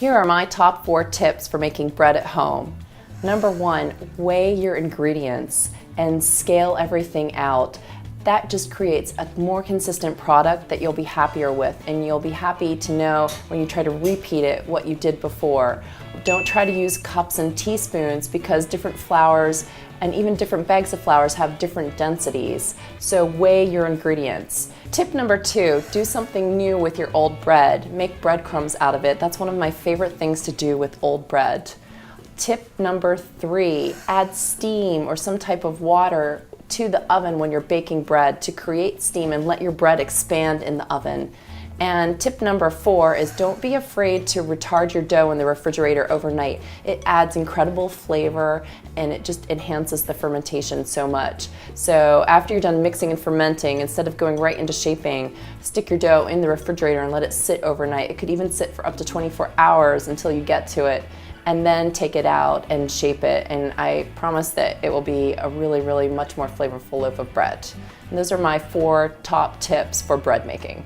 Here are my top 4 tips for making bread at home. Number 1, weigh your ingredients and scale everything out. That just creates a more consistent product that you'll be happier with, and you'll be happy to know when you try to repeat it what you did before. Don't try to use cups and teaspoons because different flours and even different bags of flours have different densities. So weigh your ingredients. Tip number 2, do something new with your old bread. Make breadcrumbs out of it. That's one of my favorite things to do with old bread. Tip number 3, add steam or some type of water to the oven when you're baking bread to create steam and let your bread expand in the oven. And tip number 4 is don't be afraid to retard your dough in the refrigerator overnight. It adds incredible flavor and it just enhances the fermentation so much. So after you're done mixing and fermenting, instead of going right into shaping, stick your dough in the refrigerator and let it sit overnight. It could even sit for up to 24 hours until you get to it, and then take it out and shape it, and I promise that it will be a really much more flavorful loaf of bread. And those are my 4 top tips for bread making.